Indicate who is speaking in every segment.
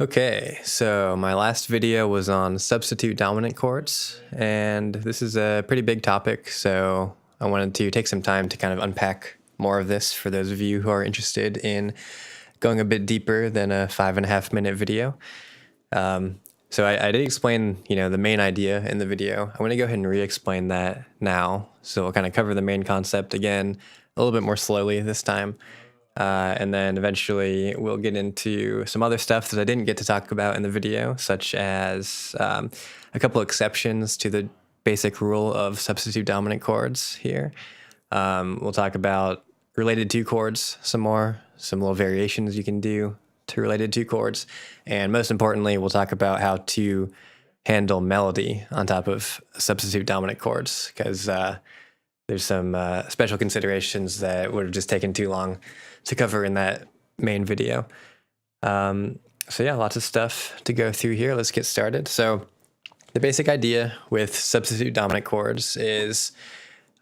Speaker 1: Okay, so my last video was on substitute dominant chords, and this is a pretty big topic, so I wanted to take some time to kind of unpack more of this for those of you who are interested in going a bit deeper than a 5.5-minute video. So I did explain, the main idea in the video. I want to go ahead and re-explain that now, so we'll kind of cover the main concept again a little bit more slowly this time. And then eventually we'll get into some other stuff that I didn't get to talk about in the video, such as a couple exceptions to the basic rule of substitute dominant chords here. We'll talk about related to chords some more, some little variations you can do to related to chords. And most importantly, we'll talk about how to handle melody on top of substitute dominant chords, because there's some special considerations that would have just taken too long to cover in that main video. So yeah, lots of stuff to go through here. Let's get started. So the basic idea with substitute dominant chords is,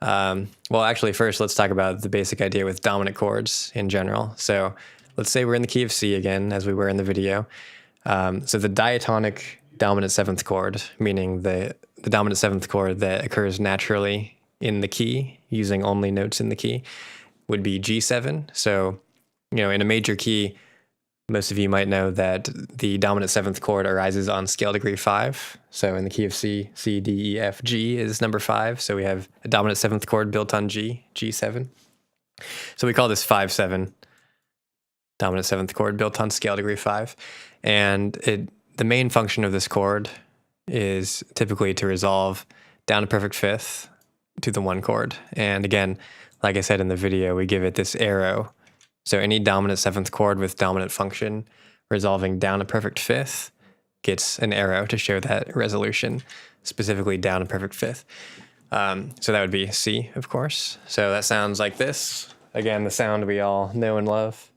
Speaker 1: well, actually first let's talk about the basic idea with dominant chords in general. So let's say we're in the key of C again, as we were in the video. So the diatonic dominant seventh chord, meaning the dominant seventh chord that occurs naturally in the key, using only notes in the key, would be G7. So, in a major key, most of you might know that the dominant seventh chord arises on scale degree 5. So in the key of C, C, D, E, F, G is number 5. So we have a dominant seventh chord built on G, G7. So we call this 5-7, dominant seventh chord built on scale degree 5. And the main function of this chord is typically to resolve down a perfect fifth to the 1 chord. And again, like I said in the video, we give it this arrow. So any dominant seventh chord with dominant function resolving down a perfect fifth gets an arrow to show that resolution, specifically down a perfect fifth. So that would be C, of course. So that sounds like this. Again, the sound we all know and love.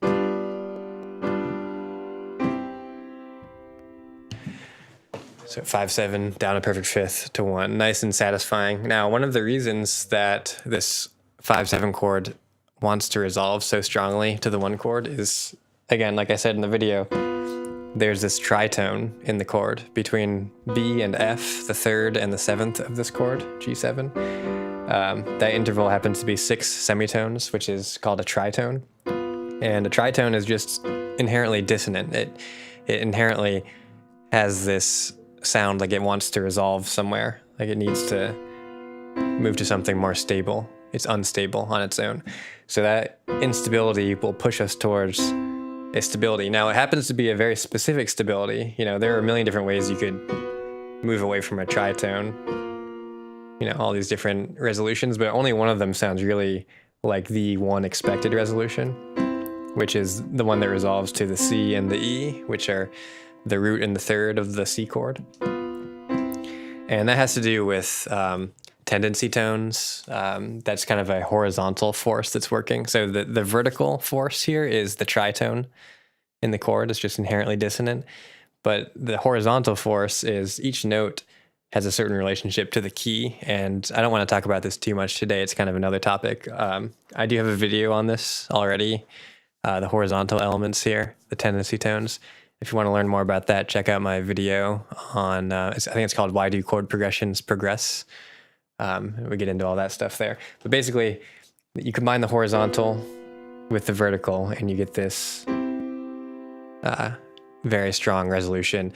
Speaker 1: So 5-7, down a perfect fifth to 1, nice and satisfying. Now, one of the reasons that this 5-7 chord wants to resolve so strongly to the 1 chord is, again, like I said in the video, there's this tritone in the chord between B and F, the 3rd and the 7th of this chord, G7. That interval happens to be 6 semitones, which is called a tritone. And a tritone is just inherently dissonant. It inherently has this sound like it wants to resolve somewhere, like it needs to move to something more stable. It's unstable on its own. So that instability will push us towards a stability. Now, it happens to be a very specific stability. There are a million different ways you could move away from a tritone, all these different resolutions, but only one of them sounds really like the one expected resolution, which is the one that resolves to the C and the E, which are the root and the 3rd of the C chord. And that has to do with tendency tones. That's kind of a horizontal force that's working. So the vertical force here is the tritone in the chord. It's just inherently dissonant. But the horizontal force is each note has a certain relationship to the key. And I don't want to talk about this too much today. It's kind of another topic. I do have a video on this already, the horizontal elements here, the tendency tones. If you want to learn more about that, check out my video on, I think it's called Why Do Chord Progressions Progress? We get into all that stuff there. But basically, you combine the horizontal with the vertical, and you get this very strong resolution,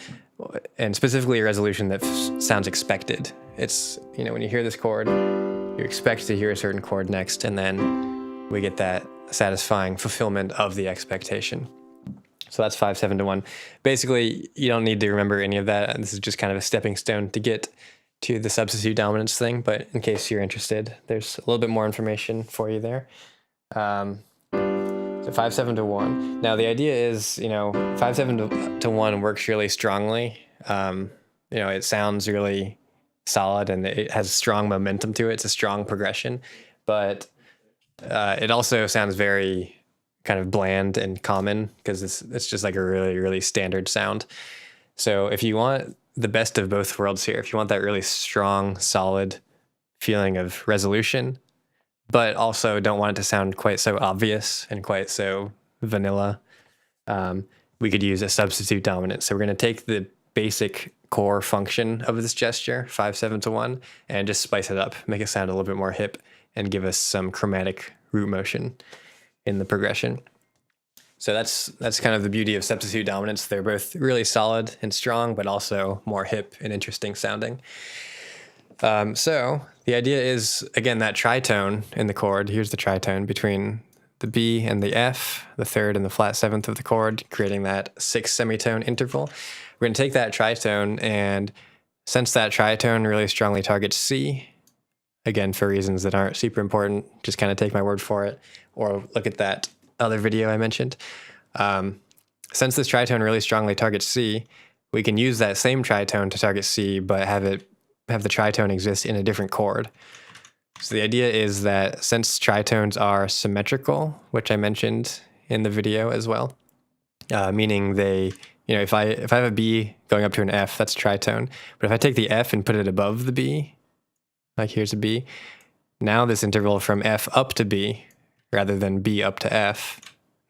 Speaker 1: and specifically a resolution that sounds expected. It's, when you hear this chord, you expect to hear a certain chord next, and then we get that satisfying fulfillment of the expectation. So that's 5-7 to 1. Basically, you don't need to remember any of that. This is just kind of a stepping stone to get to the substitute dominance thing, but in case you're interested, there's a little bit more information for you there. So 5-7 to 1. Now the idea is, 5-7 to 1 works really strongly. It sounds really solid and it has strong momentum to it. It's a strong progression, but it also sounds very kind of bland and common because it's just like a really, really standard sound. So if you want the best of both worlds here, if you want that really strong, solid feeling of resolution, but also don't want it to sound quite so obvious and quite so vanilla, we could use a substitute dominant. So we're going to take the basic core function of this gesture, 5/7 to 1, and just spice it up, make it sound a little bit more hip, and give us some chromatic root motion in the progression. So that's kind of the beauty of substitute dominants. They're both really solid and strong, but also more hip and interesting sounding. So the idea is, again, that tritone in the chord. Here's the tritone between the B and the F, the third and the flat seventh of the chord, creating that 6 semitone interval. We're going to take that tritone, and since that tritone really strongly targets C, again, for reasons that aren't super important, just kind of take my word for it, or look at that other video I mentioned. Since this tritone really strongly targets C, we can use that same tritone to target C, but have the tritone exist in a different chord. So the idea is that since tritones are symmetrical, which I mentioned in the video as well, meaning they, if I have a B going up to an F, that's tritone. But if I take the F and put it above the B, like here's a B, now this interval from F up to B, rather than B up to F,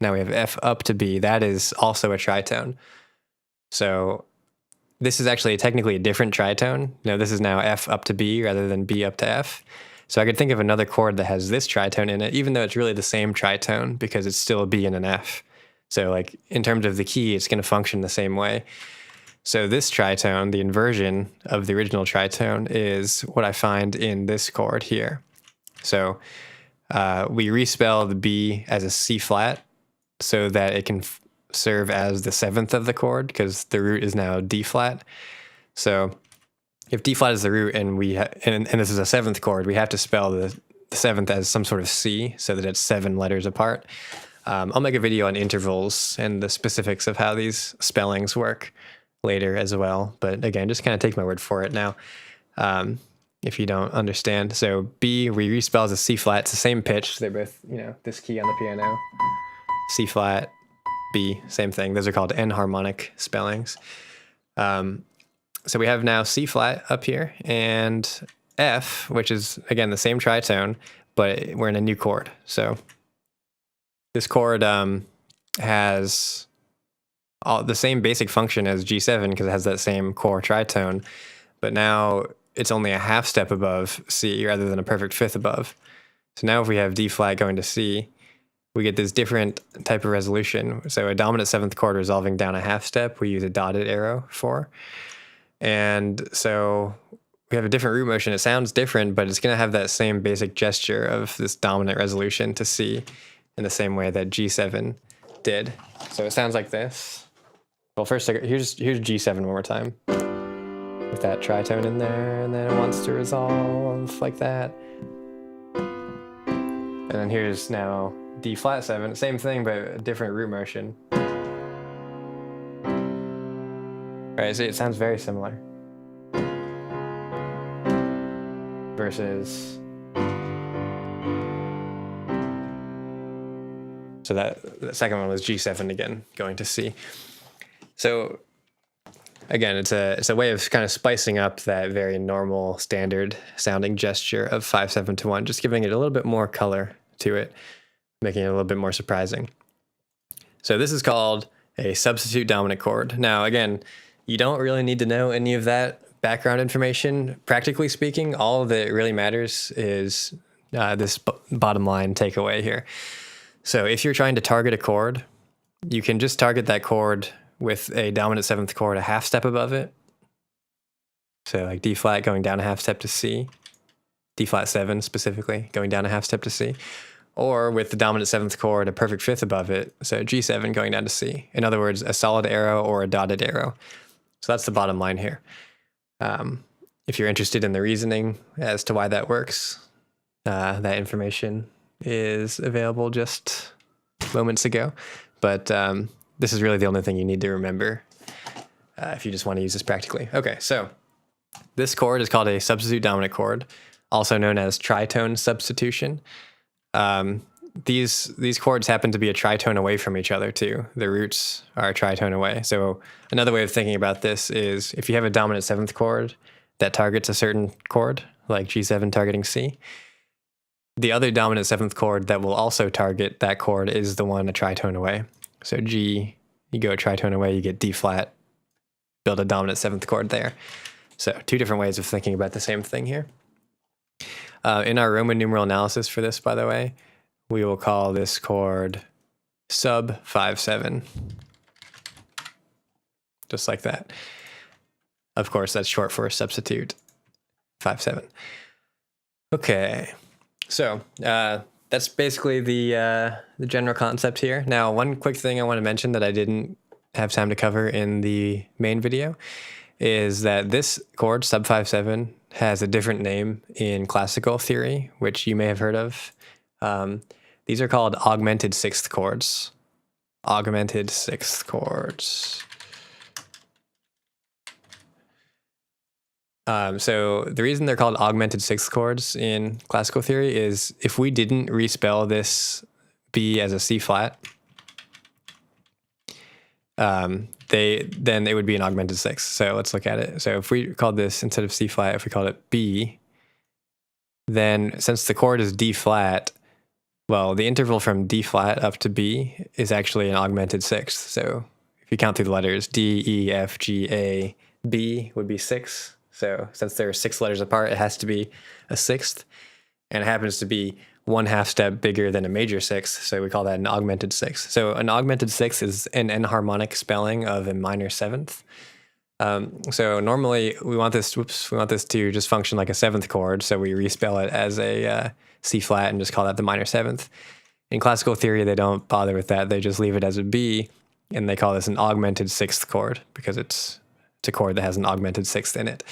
Speaker 1: now we have F up to B, that is also a tritone. So this is actually technically a different tritone. No, this is now F up to B rather than B up to F. So I could think of another chord that has this tritone in it, even though it's really the same tritone because it's still a B and an F. So like in terms of the key, it's going to function the same way. So this tritone, the inversion of the original tritone, is what I find in this chord here. So we respell the B as a C flat so that it can serve as the seventh of the chord because the root is now D flat. So if D flat is the root and and this is a seventh chord, we have to spell the seventh as some sort of C so that it's 7 letters apart. I'll make a video on intervals and the specifics of how these spellings work later as well. But again, just kind of take my word for it now if you don't understand. So B, we respell as a C flat. It's the same pitch. They're both, this key on the piano. C flat, B, same thing. Those are called enharmonic spellings. So we have now C flat up here and F, which is, again, the same tritone, but we're in a new chord. So this chord has the same basic function as G7 because it has that same core tritone, but now it's only a half step above C rather than a perfect fifth above. So now if we have D flat going to C, we get this different type of resolution. So a dominant seventh chord resolving down a half step, we use a dotted arrow for. And so we have a different root motion. It sounds different, but it's going to have that same basic gesture of this dominant resolution to C in the same way that G7 did. So it sounds like this. Well, first, here's G7 one more time with that tritone in there, and then it wants to resolve like that. And then here's now D flat 7, same thing, but a different root motion. Right, so it sounds very similar. Versus, so the second one was G7 again, going to C. So again, it's a way of kind of spicing up that very normal, standard sounding gesture of 5/7 to 1, just giving it a little bit more color to it, making it a little bit more surprising. So this is called a substitute dominant chord. Now, again, you don't really need to know any of that background information. Practically speaking, all that really matters is this bottom line takeaway here. So if you're trying to target a chord, you can just target that chord with a dominant seventh chord a half step above it. So like D flat going down a half step to C, D flat 7 specifically going down a half step to C, or with the dominant seventh chord a perfect fifth above it, so G7 going down to C. In other words, a solid arrow or a dotted arrow. So that's the bottom line here. If you're interested in the reasoning as to why that works, that information is available just moments ago. But this is really the only thing you need to remember if you just want to use this practically. Okay, so this chord is called a substitute dominant chord, also known as tritone substitution. These chords happen to be a tritone away from each other too. The roots are a tritone away. So another way of thinking about this is if you have a dominant seventh chord that targets a certain chord, like G7 targeting C, the other dominant seventh chord that will also target that chord is the one a tritone away. So G you go a tritone away, you get D flat, build a dominant 7th chord there. So 2 different ways of thinking about the same thing here. In our Roman numeral analysis for this, by the way, we will call this chord sub 5/7. Just like that. Of course, that's short for substitute 5/7. Okay, so that's basically the general concept here. Now, one quick thing I want to mention that I didn't have time to cover in the main video is that this chord, sub 5/7, has a different name in classical theory, which you may have heard of. These are called augmented 6th chords. Augmented 6th chords. So the reason they're called augmented 6th chords in classical theory is if we didn't respell this B as a C flat, then it would be an augmented 6th. So let's look at it. So if we called this, instead of C flat, if we called it B, then since the chord is D flat, well, the interval from D flat up to B is actually an augmented 6th. So if you count through the letters, D, E, F, G, A, B would be 6. So since they're 6 letters apart, it has to be a 6th. And it happens to be 1/2 step bigger than a major 6th. So we call that an augmented 6th. So an augmented 6th is an enharmonic spelling of a minor 7th. So normally we want this to just function like a 7th chord. So we respell it as a C flat and just call that the minor 7th. In classical theory, they don't bother with that. They just leave it as a B, and they call this an augmented 6th chord because it's a chord that has an augmented 6th in it.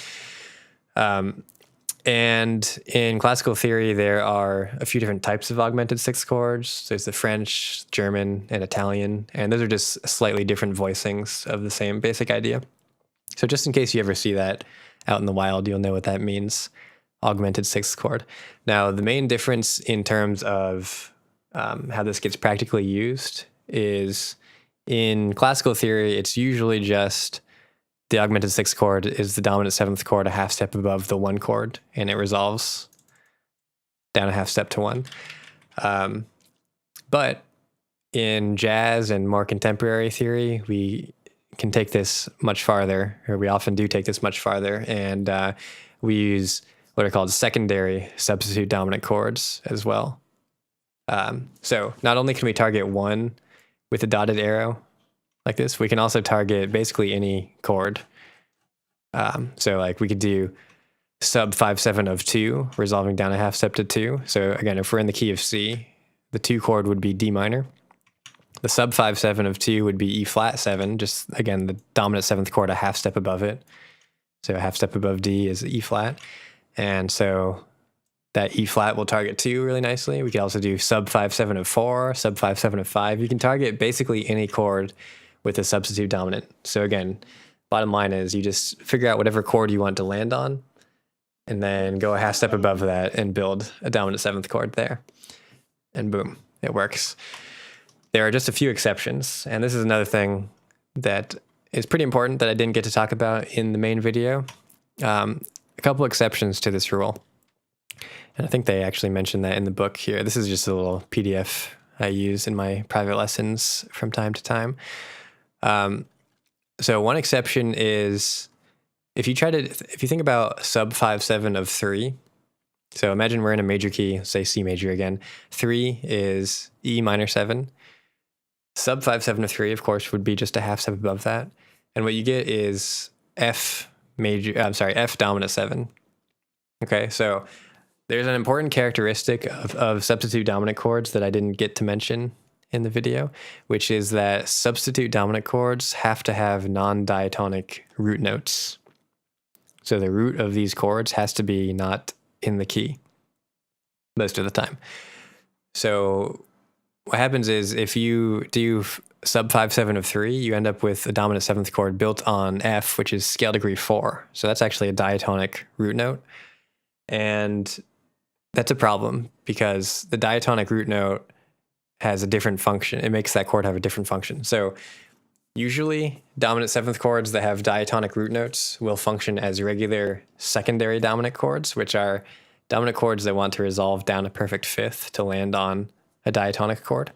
Speaker 1: And in classical theory, there are a few different types of augmented 6th chords. There's the French, German, and Italian, and those are just slightly different voicings of the same basic idea. So just in case you ever see that out in the wild, you'll know what that means, augmented 6th chord. Now, the main difference in terms of how this gets practically used is in classical theory, it's usually just the augmented 6th chord is the dominant 7th chord a 1/2 step above the 1 chord, and it resolves down a 1/2 step to 1. But in jazz and more contemporary theory, we can take this much farther, or we often do take this much farther, and we use what are called secondary substitute dominant chords as well. So not only can we target 1 with a dotted arrow, like this, we can also target basically any chord. So like we could do sub 5/7 of 2, resolving down a 1/2 step to 2. So again, if we're in the key of C, the 2 chord would be D minor. The sub 5/7 of 2 would be E flat 7, just again, the dominant 7th chord a 1/2 step above it. So a 1/2 step above D is E flat. And so that E flat will target 2 really nicely. We could also do sub 5/7 of 4, sub 5/7 of 5. You can target basically any chord with a substitute dominant. So again, bottom line is you just figure out whatever chord you want to land on and then go a 1/2 step above that and build a dominant 7th chord there. And boom, it works. There are just a few exceptions, and this is another thing that is pretty important that I didn't get to talk about in the main video. A couple exceptions to this rule. And I think they actually mentioned that in the book here. This is just a little PDF I use in my private lessons from time to time. So one exception is if you think about sub 5/7 of 3, so imagine we're in a major key, say C major again. 3 is E minor 7. Sub 5/7 of 3, of course, would be just a 1/2 step above that. And what you get is F dominant 7. Okay, so there's an important characteristic of substitute dominant chords that I didn't get to mention in the video, which is that substitute dominant chords have to have non-diatonic root notes. So the root of these chords has to be not in the key most of the time. So what happens is if you do sub 5/7 of 3, you end up with a dominant 7th chord built on F, which is scale degree 4. So that's actually a diatonic root note. And that's a problem because the diatonic root note has a different function. It makes that chord have a different function. So usually dominant 7th chords that have diatonic root notes will function as regular secondary dominant chords, which are dominant chords that want to resolve down a perfect 5th to land on a diatonic chord.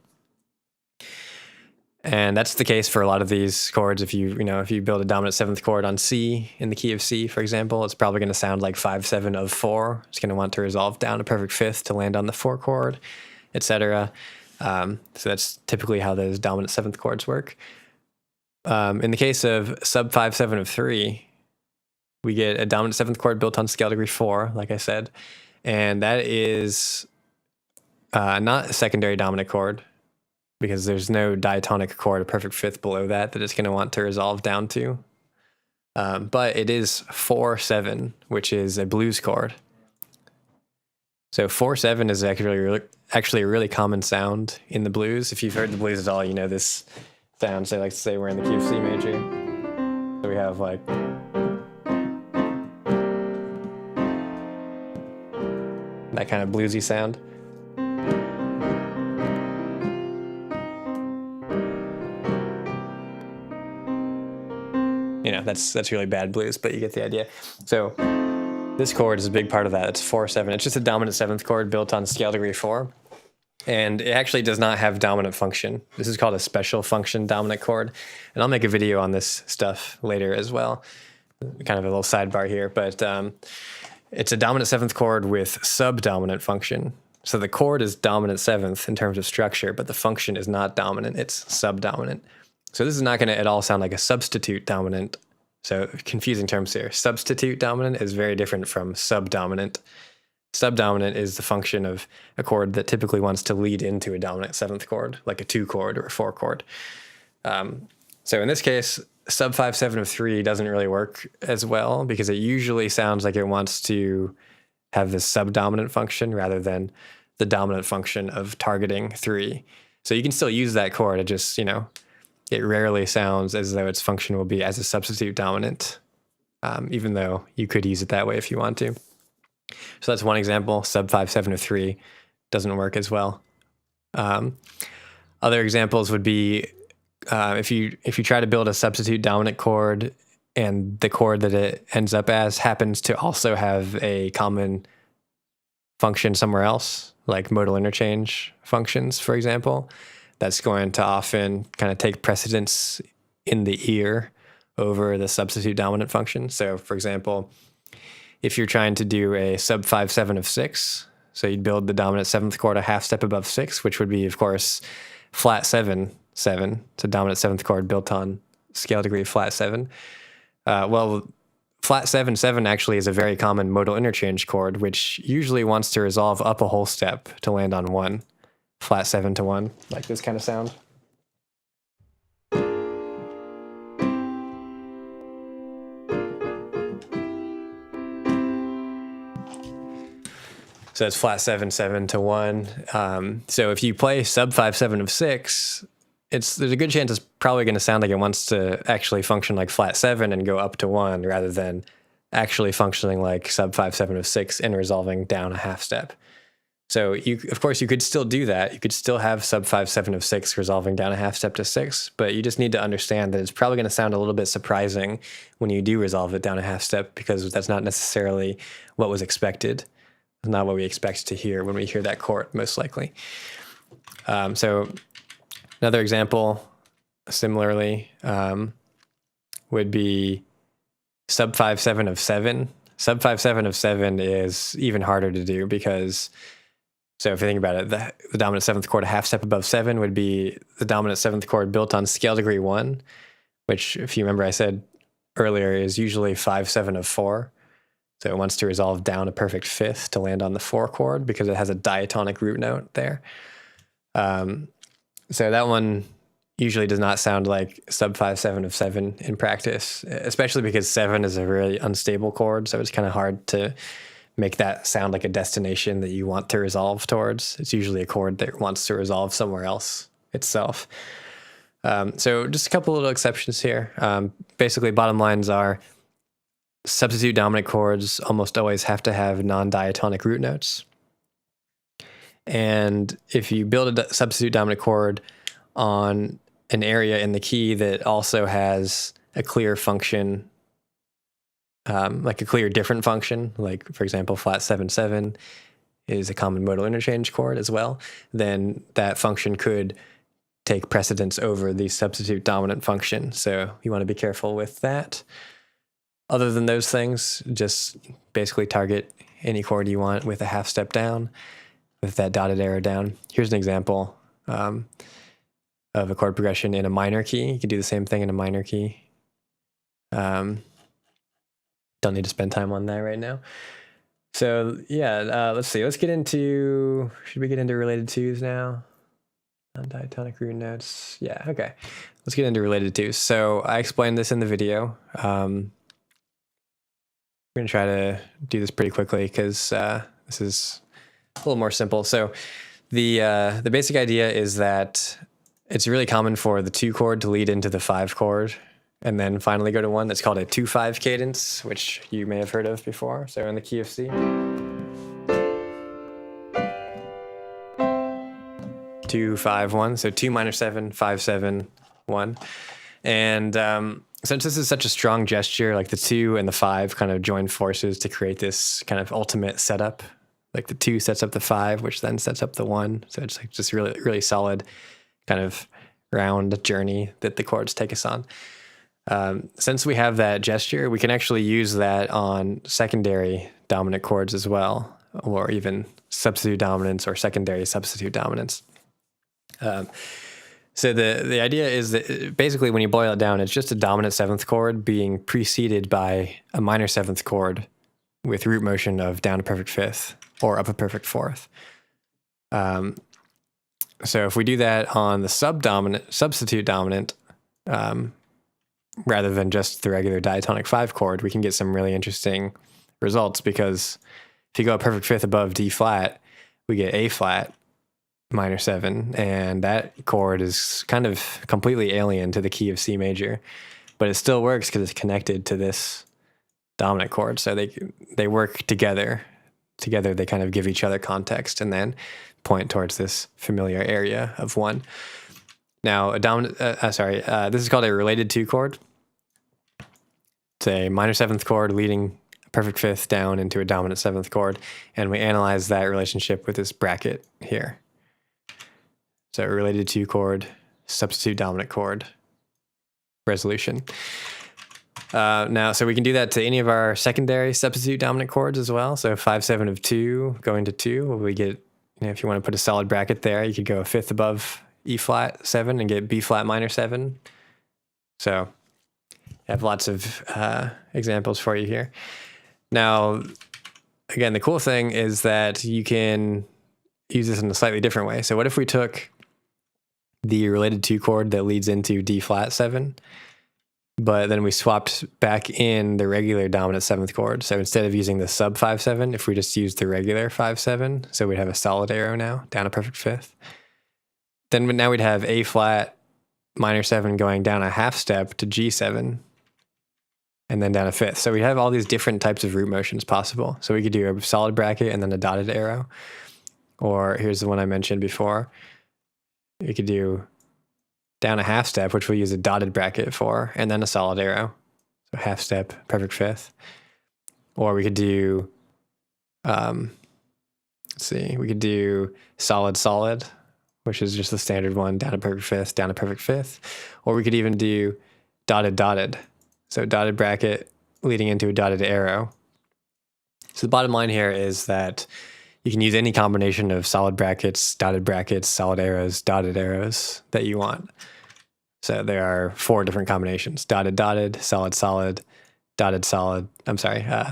Speaker 1: And that's the case for a lot of these chords. If you build a dominant seventh chord on C in the key of C, for example, it's probably going to sound like 5/7 of 4. It's going to want to resolve down a perfect fifth to land on the 4 chord, etc. So that's typically how those dominant seventh chords work. In the case of sub 5/7 of 3, we get a dominant seventh chord built on scale degree 4, like I said, and that is not a secondary dominant chord, because there's no diatonic chord, a perfect fifth below that it's going to want to resolve down to. But it is 4/7, which is a blues chord. So 4/7 is actually a really common sound in the blues. If you've heard the blues at all, you know this sound. So they like to say we're in the key of C major. So we have like that kind of bluesy sound. You know, that's really bad blues, but you get the idea. So this chord is a big part of that. It's 4/7. It's just a dominant seventh chord built on scale degree 4. And it actually does not have dominant function. This is called a special function dominant chord. And I'll make a video on this stuff later as well. Kind of a little sidebar here, but it's a dominant seventh chord with subdominant function. So the chord is dominant seventh in terms of structure, but the function is not dominant, it's subdominant. So this is not going to at all sound like a substitute dominant. So confusing terms here. Substitute dominant is very different from subdominant. Subdominant is the function of a chord that typically wants to lead into a dominant seventh chord, like a 2 chord or a 4 chord. So in this case, sub 5/7 of 3 doesn't really work as well, because it usually sounds like it wants to have this subdominant function rather than the dominant function of targeting 3. So you can still use that chord, it just, it rarely sounds as though its function will be as a substitute dominant, even though you could use it that way if you want to. So that's one example. Sub 5/7 of 3 doesn't work as well. Other examples would be if you try to build a substitute dominant chord and the chord that it ends up as happens to also have a common function somewhere else, like modal interchange functions, for example, that's going to often kind of take precedence in the ear over the substitute dominant function. So for example, if you're trying to do a sub 5/7 of 6, so you'd build the dominant seventh chord a half step above 6, which would be, of course, flat 7/7. It's a dominant seventh chord built on scale degree flat 7. Well, flat 7/7 actually is a very common modal interchange chord, which usually wants to resolve up a whole step to land on 1. Flat 7 to 1, like this kind of sound. So it's flat 7/7 to 1. So if you play sub 5/7 of 6, there's a good chance it's probably going to sound like it wants to actually function like flat 7 and go up to 1 rather than actually functioning like sub 5/7 of 6 and resolving down a half step. So of course you could still do that. You could still have sub 5/7 of 6 resolving down a half step to 6, but you just need to understand that it's probably going to sound a little bit surprising when you do resolve it down a half step, because that's not necessarily what was expected. It's not what we expect to hear when we hear that chord, most likely. So another example, similarly, would be sub 5/7 of 7. Sub 5/7 of 7 is even harder to do because, so if you think about it, the dominant seventh chord a half step above 7 would be the dominant seventh chord built on scale degree 1, which, if you remember I said earlier, is usually 5/7 of 4. So it wants to resolve down a perfect fifth to land on the 4 chord because it has a diatonic root note there. So that one usually does not sound like sub 5/7 of 7 in practice, especially because 7 is a really unstable chord. So it's kind of hard to make that sound like a destination that you want to resolve towards. It's usually a chord that wants to resolve somewhere else itself. So just a couple little exceptions here. Basically, bottom lines are substitute dominant chords almost always have to have non-diatonic root notes. And if you build a substitute dominant chord on an area in the key that also has a clear function, like a clear different function, like for example, flat 7/7 is a common modal interchange chord as well, then that function could take precedence over the substitute dominant function. So you want to be careful with that. Other than those things, just basically target any chord you want with a half step down, with that dotted arrow down. Here's an example of a chord progression in a minor key. You can do the same thing in a minor key. Don't need to spend time on that right now. So yeah, let's see. Let's get into, should we get into related twos now? Non-diatonic root notes. Yeah, okay. Let's get into related twos. So I explained this in the video. We're going to try to do this pretty quickly because this is a little more simple. So the basic idea is that it's really common for the 2 chord to lead into the 5 chord and then finally go to 1. That's called a 2-5 cadence, which you may have heard of before. So in the key of C. 2, 5, 1. So 2 minor 7, 5, 7, 1. And since this is such a strong gesture, like the 2 and the 5 kind of join forces to create this kind of ultimate setup. Like the 2 sets up the 5, which then sets up the 1. So it's like just really, really solid kind of round journey that the chords take us on. Since we have that gesture, we can actually use that on secondary dominant chords as well, or even substitute dominants or secondary substitute dominants. So the idea is that basically when you boil it down, it's just a dominant 7th chord being preceded by a minor 7th chord with root motion of down a perfect 5th or up a perfect 4th. So if we do that on the substitute dominant, rather than just the regular diatonic 5 chord, we can get some really interesting results, because if you go a perfect 5th above D flat, we get A flat minor 7, and that chord is kind of completely alien to the key of C major, but it still works because it's connected to this dominant chord. So they work together. Together they kind of give each other context and then point towards this familiar area of 1. Now a dominant, this is called a related 2 chord. It's a minor 7th chord leading a perfect 5th down into a dominant 7th chord, and we analyze that relationship with this bracket here. So related 2 chord, substitute dominant chord, resolution. Now, so we can do that to any of our secondary substitute dominant chords as well. So 5, 7 of 2 going to 2, we get, if you want to put a solid bracket there, you could go a 5th above E flat 7 and get B flat minor 7. So I have lots of examples for you here. Now, again, the cool thing is that you can use this in a slightly different way. So what if we took the related 2 chord that leads into D flat 7, but then we swapped back in the regular dominant 7th chord. So instead of using the sub 5, 7, if we just use the regular 5, 7, so we'd have a solid arrow now, down a perfect 5th. Then now we'd have A flat minor 7 going down a half step to G7, and then down a 5th. So we have all these different types of root motions possible. So we could do a solid bracket and then a dotted arrow. Or here's the one I mentioned before. We could do down a half step, which we'll use a dotted bracket for, and then a solid arrow. So half step, perfect 5th. Or we could do, let's see, we could do solid, solid, which is just the standard one, down a perfect 5th, down a perfect 5th. Or we could even do dotted, dotted. So dotted bracket leading into a dotted arrow. So the bottom line here is that you can use any combination of solid brackets, solid arrows, dotted arrows that you want. So there are 4 different combinations: dotted, dotted, solid, solid, dotted, solid.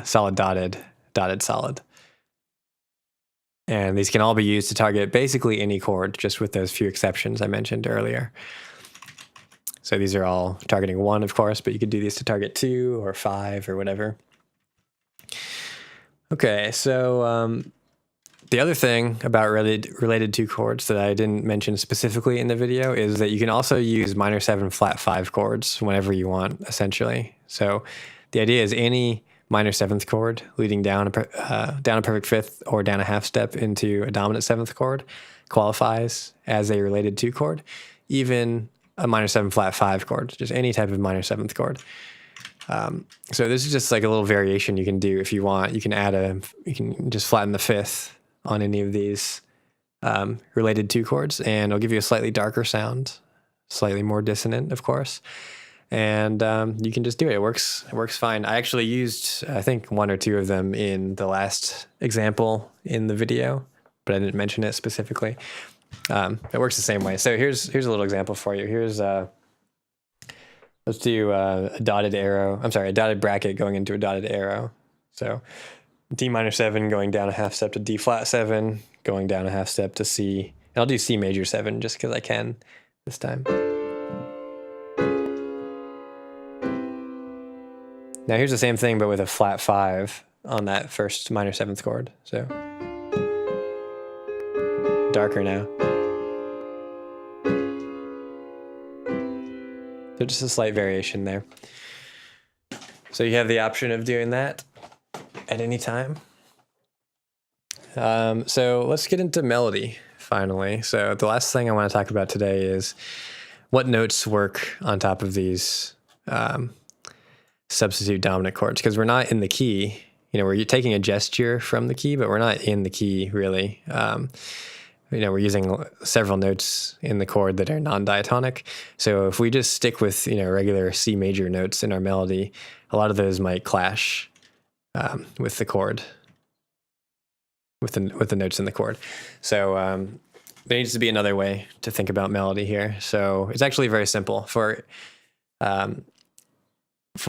Speaker 1: Solid, dotted, dotted, solid. And these can all be used to target basically any chord, just with those few exceptions I mentioned earlier. So these are all targeting 1, of course, but you could do these to target 2 or 5 or whatever. Okay, so the other thing about related 2 chords that I didn't mention specifically in the video is that you can also use minor 7 flat 5 chords whenever you want, essentially. So the idea is any minor 7th chord leading down a perfect 5th or down a half step into a dominant 7th chord qualifies as a related 2 chord, even a minor 7 flat 5 chord, just any type of minor 7th chord. So this is just like a little variation you can do if you want. You can you can just flatten the 5th on any of these related 2 chords, and it'll give you a slightly darker sound. slightly more dissonant, of course. And you can just do it. It works fine. I actually used, I think, 1 or 2 of them in the last example in the video, but I didn't mention it specifically. It works the same way. So here's a little example for you. Here's let's do a dotted arrow. I'm sorry, a dotted bracket going into a dotted arrow. So D minor 7 going down a half step to D flat 7, going down a half step to C. And I'll do C major 7 just because I can this time. Now here's the same thing, but with a flat 5 on that first minor 7th chord. So darker now. So just a slight variation there. So you have the option of doing that at any time. So let's get into melody finally. So the last thing I want to talk about today is what notes work on top of these substitute dominant chords, because we're not in the key. You know, we're taking a gesture from the key, but we're not in the key really. You know, we're using several notes in the chord that are non-diatonic. So if we just stick with, you know, regular C major notes in our melody, a lot of those might clash with the chord, with the notes in the chord. So there needs to be another way to think about melody here. So it's actually very simple for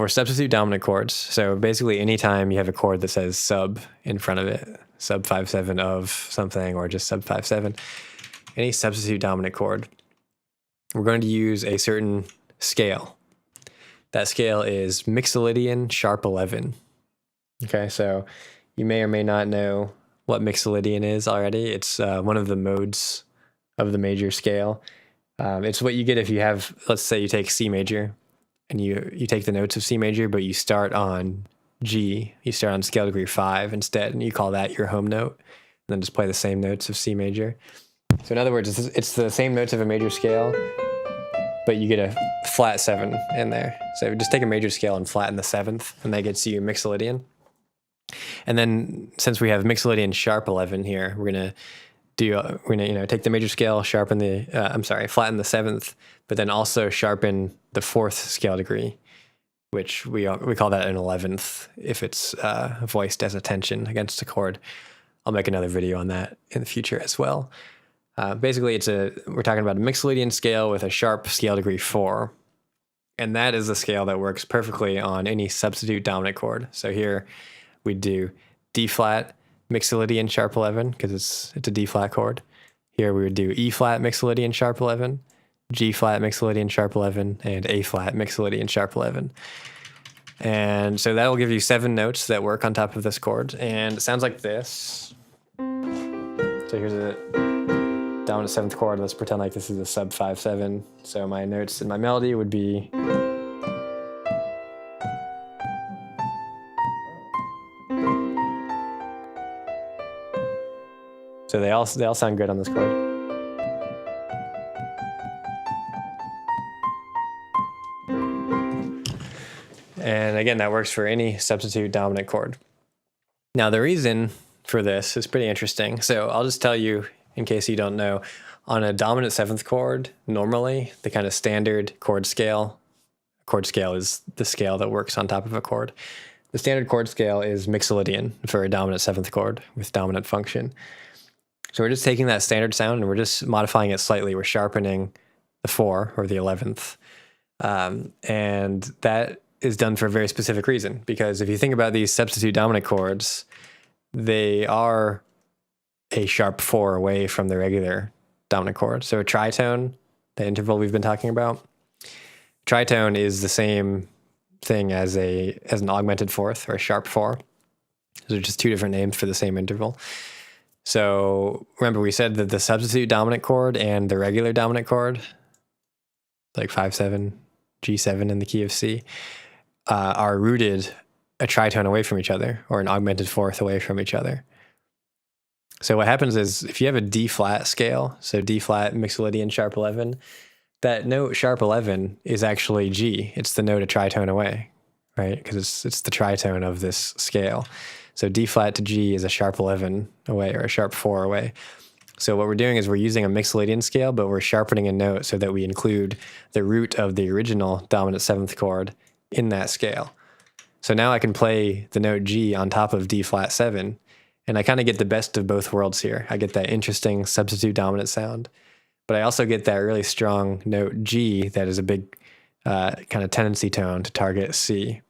Speaker 1: substitute dominant chords. So basically anytime you have a chord that says sub in front of it, sub 5/7 of something, or just sub 5/7, any substitute dominant chord, we're going to use a certain scale. That scale is Mixolydian sharp 11. Okay, so you may or may not know what Mixolydian is already. It's one of the modes of the major scale. It's what you get if you have, let's say you take C major, and you take the notes of C major, but you start on G, you start on scale degree 5 instead, and you call that your home note, and then just play the same notes of C major. So in other words, it's the same notes of a major scale, but you get a flat 7 in there. So just take a major scale and flatten the 7th, and that gets you Mixolydian. And then since we have Mixolydian sharp 11 here, we're gonna take the major scale, flatten the 7th, but then also sharpen the 4th scale degree, which we call that an 11th if it's voiced as a tension against a chord. I'll make another video on that in the future as well. Basically, we're talking about a Mixolydian scale with a sharp scale degree 4, and that is the scale that works perfectly on any substitute dominant chord. So here we do D flat Mixolydian sharp 11 because it's a D flat chord. Here we would do E flat Mixolydian sharp 11, G flat Mixolydian sharp 11, and A flat Mixolydian sharp 11. And so that will give you 7 notes that work on top of this chord, and it sounds like this. So here's a dominant 7th chord. Let's pretend like this is a sub 5/7. So my notes in my melody would be so they all sound good on this chord. And again, that works for any substitute dominant chord. Now the reason for this is pretty interesting. So I'll just tell you, in case you don't know, on a dominant 7th chord, normally the kind of standard chord scale is the scale that works on top of a chord. The standard chord scale is Mixolydian for a dominant 7th chord with dominant function. So we're just taking that standard sound and we're just modifying it slightly. We're sharpening the 4 or the 11th. And that is done for a very specific reason, because if you think about these substitute dominant chords, they are a sharp 4 away from the regular dominant chord. So a tritone, the interval we've been talking about, tritone is the same thing as an augmented 4th or a sharp 4. Those are just 2 different names for the same interval. So remember, we said that the substitute dominant chord and the regular dominant chord, like 5/7, G7 in the key of C, are rooted a tritone away from each other, or an augmented 4th away from each other. So what happens is, if you have a D flat scale, so D flat Mixolydian sharp 11, that note sharp 11 is actually G. It's the note a tritone away, right? Because it's the tritone of this scale. So D flat to G is a sharp 11 away, or a sharp 4 away. So what we're doing is we're using a mixolydian scale, but we're sharpening a note so that we include the root of the original dominant 7th chord in that scale. So now I can play the note G on top of D flat 7, and I kind of get the best of both worlds here. I get that interesting substitute dominant sound, but I also get that really strong note G that is a big kind of tendency tone to target C.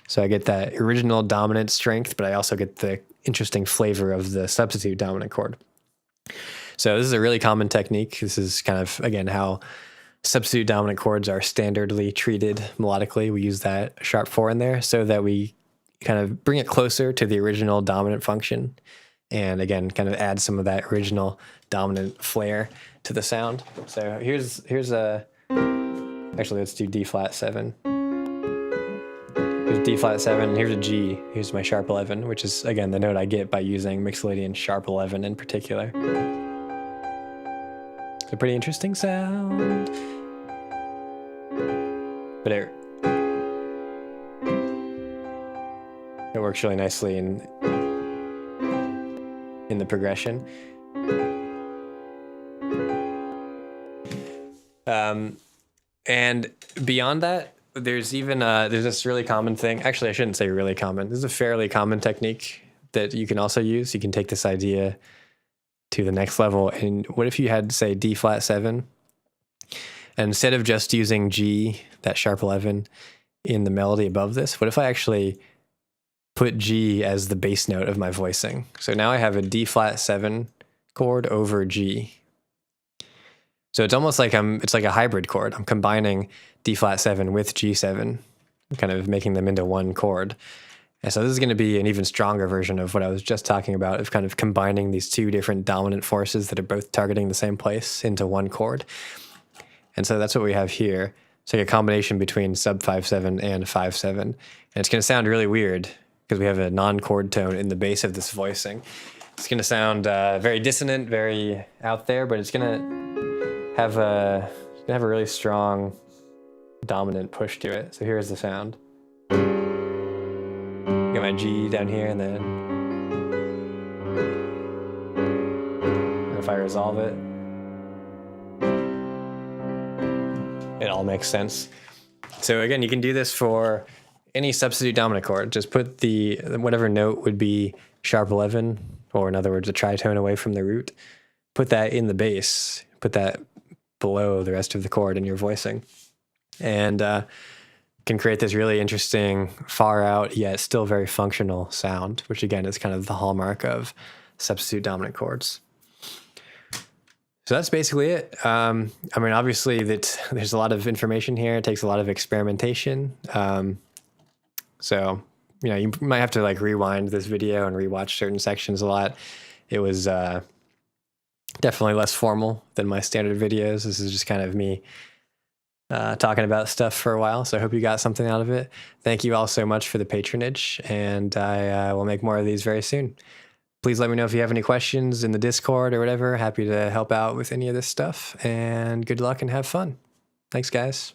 Speaker 1: So I get that original dominant strength, but I also get the interesting flavor of the substitute dominant chord. So this is a really common technique. This is kind of, again, how substitute dominant chords are standardly treated melodically. We use that sharp 4 in there so that we kind of bring it closer to the original dominant function. And again, kind of add some of that original dominant flair to the sound. So here's a, actually let's do D flat 7. Here's D flat 7, here's a G, here's my sharp 11, which is, again, the note I get by using mixolydian sharp 11 in particular. It's a pretty interesting sound. But it works really nicely in the progression. And beyond that, there's even there's this really common thing. Actually, I shouldn't say really common. This is a fairly common technique that you can also use. You can take this idea to the next level. And what if you had, say, D flat 7, and instead of just using G, that sharp 11, in the melody above this, what if I actually put G as the bass note of my voicing? So now I have a D flat 7 chord over G. So it's almost like it's like a hybrid chord. I'm combining D flat 7 with G7, kind of making them into one chord. And so this is going to be an even stronger version of what I was just talking about, of kind of combining these two different dominant forces that are both targeting the same place into one chord. And so that's what we have here. It's like a combination between sub 5/7 and 5/7. And it's going to sound really weird because we have a non-chord tone in the bass of this voicing. It's going to sound very dissonant, very out there, but it's going to have a really strong dominant push to it. So here's the sound. Got my G down here, and then if I resolve it, it all makes sense. So again, you can do this for any substitute dominant chord. Just put whatever note would be sharp 11, or in other words, a tritone away from the root. Put that in the bass. Put that below the rest of the chord in your voicing, and can create this really interesting, far out yet still very functional sound, which again is kind of the hallmark of substitute dominant chords. So that's basically it. I mean, obviously there's a lot of information here. It takes a lot of experimentation. So, you know, you might have to like rewind this video and rewatch certain sections a lot. It was definitely less formal than my standard videos. This is just kind of me talking about stuff for a while. So I hope you got something out of it. Thank you all so much for the patronage, and I will make more of these very soon. Please let me know if you have any questions in the Discord or whatever. Happy to help out with any of this stuff, and good luck and have fun. Thanks, guys.